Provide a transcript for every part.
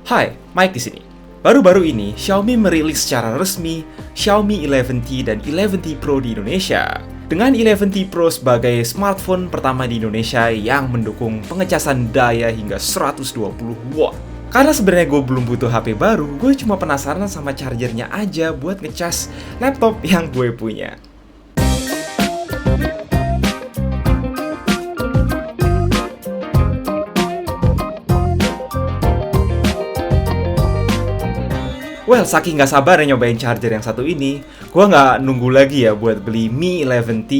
Hai, Mike di sini. Baru-baru ini, Xiaomi merilis secara resmi Xiaomi 11T dan 11T Pro di Indonesia. Dengan 11T Pro sebagai smartphone pertama di Indonesia yang mendukung pengecasan daya hingga 120 watt. Karena sebenarnya gue belum butuh HP baru, gue cuma penasaran sama chargernya aja buat ngecas laptop yang gue punya. Well, saking nggak sabar ya nyobain charger yang satu ini, gue nggak nunggu lagi ya buat beli Mi 11T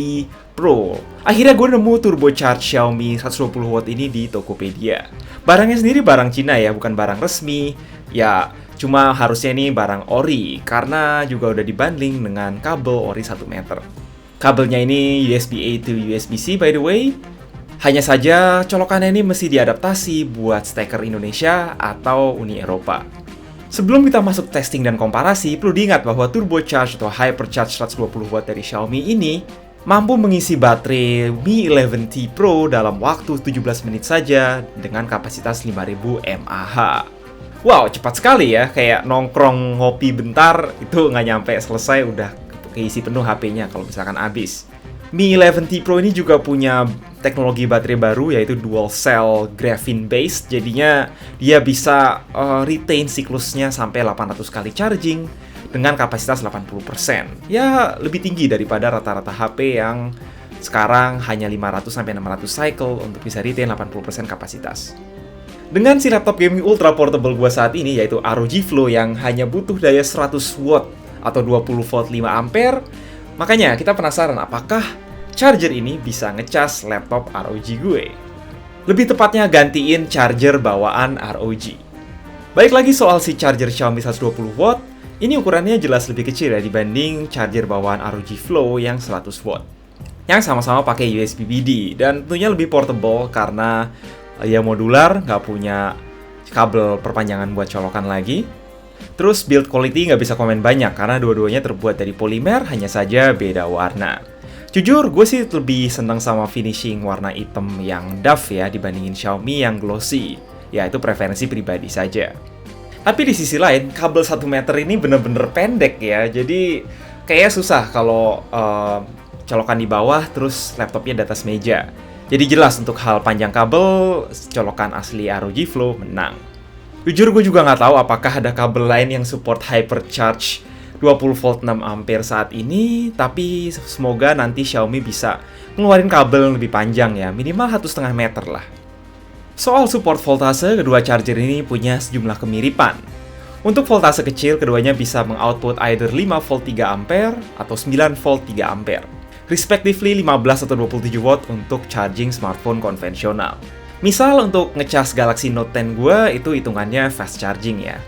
Pro. Akhirnya gue nemu turbocharged Xiaomi 120 watt ini di Tokopedia. Barangnya sendiri barang Cina ya, bukan barang resmi. Ya, cuma harusnya ini barang ori, karena juga udah dibundling dengan kabel ori 1 meter. Kabelnya ini USB-A to USB-C by the way. Hanya saja colokannya ini mesti diadaptasi buat steker Indonesia atau Uni Eropa. Sebelum kita masuk testing dan komparasi, perlu diingat bahwa turbocharged atau hypercharged 120 watt dari Xiaomi ini mampu mengisi baterai Mi 11T Pro dalam waktu 17 menit saja dengan kapasitas 5000 mAh. Wow, cepat sekali ya, kayak nongkrong ngopi bentar, itu nggak nyampe selesai udah keisi penuh HP-nya kalau misalkan habis. Mi 11T Pro ini juga punya teknologi baterai baru yaitu dual cell graphene based, jadinya dia bisa retain siklusnya sampai 800 kali charging dengan kapasitas 80%. Ya, lebih tinggi daripada rata-rata HP yang sekarang hanya 500 sampai 600 cycle untuk bisa retain 80% kapasitas. Dengan si laptop gaming ultra portable gua saat ini yaitu ROG Flow yang hanya butuh daya 100 watt atau 20 volt 5 ampere, makanya kita penasaran apakah charger ini bisa ngecas laptop ROG gue. Lebih tepatnya gantiin charger bawaan ROG. Baik lagi soal si charger Xiaomi 120 watt, ini ukurannya jelas lebih kecil ya dibanding charger bawaan ROG Flow yang 100 watt. Yang sama-sama pakai USB BD dan tentunya lebih portable karena ya modular, nggak punya kabel perpanjangan buat colokan lagi. Terus build quality nggak bisa komen banyak karena dua-duanya terbuat dari polimer, hanya saja beda warna. Jujur, gue sih lebih seneng sama finishing warna hitam yang dove ya dibandingin Xiaomi yang glossy. Ya, itu preferensi pribadi saja. Tapi di sisi lain, kabel 1 meter ini bener-bener pendek ya. Jadi, kayaknya susah kalau colokan di bawah terus laptopnya di atas meja. Jadi jelas untuk hal panjang kabel, colokan asli ROG Flow menang. Jujur, gue juga nggak tahu apakah ada kabel lain yang support hypercharge 20 volt 6 ampere saat ini, tapi semoga nanti Xiaomi bisa ngeluarin kabel yang lebih panjang ya, minimal 1,5 meter lah. Soal support voltase, kedua charger ini punya sejumlah kemiripan. Untuk voltase kecil, keduanya bisa mengoutput either 5 volt 3 ampere atau 9 volt 3 ampere, respectively 15 atau 27 watt untuk charging smartphone konvensional. Misal untuk ngecas Galaxy Note 10 gue, itu hitungannya fast charging ya.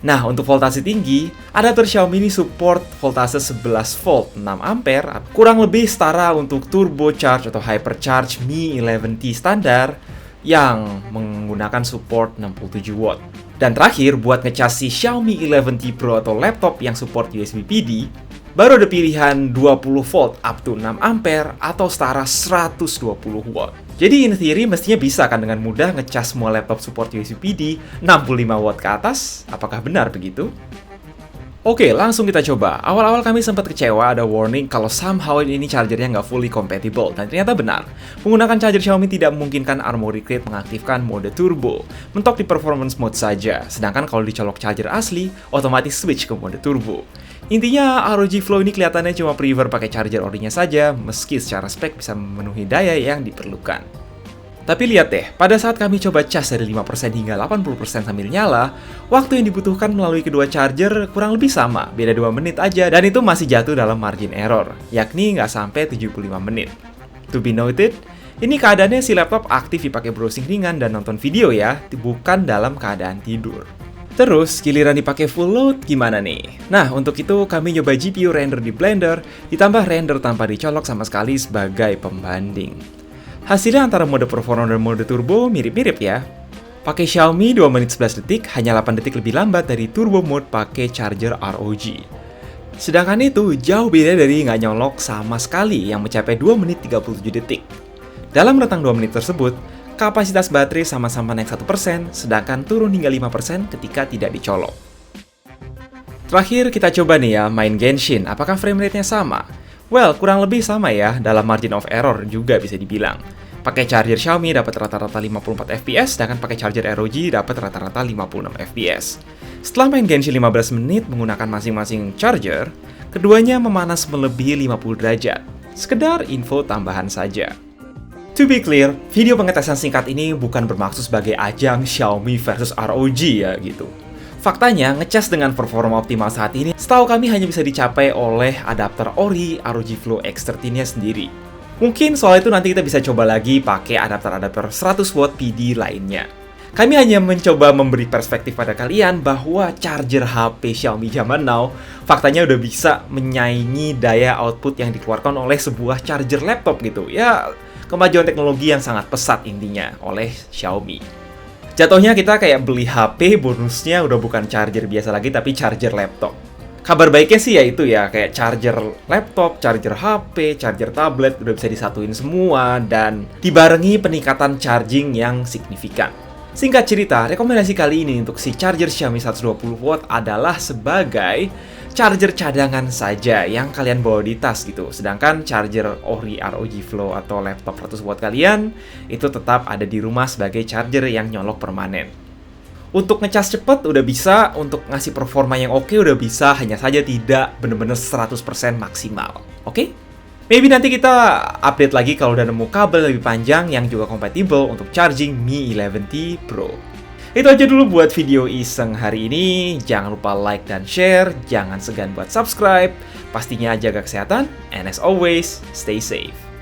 Nah, untuk voltase tinggi, adapter Xiaomi ini support voltase 11 volt 6 ampere, kurang lebih setara untuk turbocharge atau hypercharge Mi 11T standar yang menggunakan support 67 watt. Dan terakhir, buat ngecas si Xiaomi 11T Pro atau laptop yang support USB PD, baru ada pilihan 20 volt up to 6 ampere atau setara 120 watt. Jadi in theory mestinya bisa kan dengan mudah ngecas semua laptop support USB PD 65 watt ke atas. Apakah benar begitu? Oke, langsung kita coba. Awal-awal kami sempat kecewa ada warning kalau somehow ini chargernya nggak fully compatible. Dan ternyata benar. Menggunakan charger Xiaomi tidak memungkinkan Armoury Crate mengaktifkan mode turbo. Mentok di performance mode saja. Sedangkan kalau dicolok charger asli, otomatis switch ke mode turbo. Intinya ROG Flow ini kelihatannya cuma prefer pakai charger orinya saja, meski secara spek bisa memenuhi daya yang diperlukan. Tapi lihat deh, pada saat kami coba cas dari 5% hingga 80% sambil nyala, waktu yang dibutuhkan melalui kedua charger kurang lebih sama, beda 2 menit aja, dan itu masih jatuh dalam margin error, yakni nggak sampai 75 menit. To be noted, ini keadaannya si laptop aktif dipakai browsing ringan dan nonton video ya, bukan dalam keadaan tidur. Terus, giliran dipakai full load gimana nih? Nah, untuk itu kami nyoba GPU render di Blender, ditambah render tanpa dicolok sama sekali sebagai pembanding. Hasilnya antara mode performa dan mode turbo mirip-mirip ya. Pakai Xiaomi 2 menit 11 detik, hanya 8 detik lebih lambat dari turbo mode pakai charger ROG. Sedangkan itu jauh beda dari nggak nyolok sama sekali yang mencapai 2 menit 37 detik. Dalam rentang 2 menit tersebut, Kapasitas baterai sama-sama naik 1%, sedangkan turun hingga 5% ketika tidak dicolok. Terakhir, kita coba nih ya main Genshin, apakah frame rate-nya sama? Well, kurang lebih sama ya, dalam margin of error juga bisa dibilang. Pakai charger Xiaomi dapat rata-rata 54 fps, sedangkan pakai charger ROG dapat rata-rata 56 fps. Setelah main Genshin 15 menit menggunakan masing-masing charger, keduanya memanas melebihi 50 derajat. Sekedar info tambahan saja. To be clear, video pengetesan singkat ini bukan bermaksud sebagai ajang Xiaomi versus ROG ya gitu. Faktanya, ngecas dengan performa optimal saat ini, setahu kami hanya bisa dicapai oleh adapter Ori ROG Flow X13-nya sendiri. Mungkin soal itu nanti kita bisa coba lagi pakai adapter-adapter 100W PD lainnya. Kami hanya mencoba memberi perspektif pada kalian bahwa charger HP Xiaomi zaman now faktanya udah bisa menyaingi daya output yang dikeluarkan oleh sebuah charger laptop gitu. Ya, kemajuan teknologi yang sangat pesat intinya oleh Xiaomi. Jatuhnya kita kayak beli HP, bonusnya udah bukan charger biasa lagi tapi charger laptop. Kabar baiknya sih ya itu ya, kayak charger laptop, charger HP, charger tablet udah bisa disatuin semua dan dibarengi peningkatan charging yang signifikan. Singkat cerita, rekomendasi kali ini untuk si charger Xiaomi 120W adalah sebagai charger cadangan saja yang kalian bawa di tas gitu. Sedangkan charger Ori ROG Flow atau laptop 100W kalian itu tetap ada di rumah sebagai charger yang nyolok permanen. Untuk ngecas cepet udah bisa, untuk ngasih performa yang oke udah bisa, hanya saja tidak bener-bener 100% maksimal. Oke? Maybe nanti kita update lagi kalau udah nemu kabel lebih panjang yang juga kompatibel untuk charging Mi 11T Pro. Itu aja dulu buat video iseng hari ini. Jangan lupa like dan share, jangan segan buat subscribe. Pastinya jaga kesehatan, and as always, stay safe.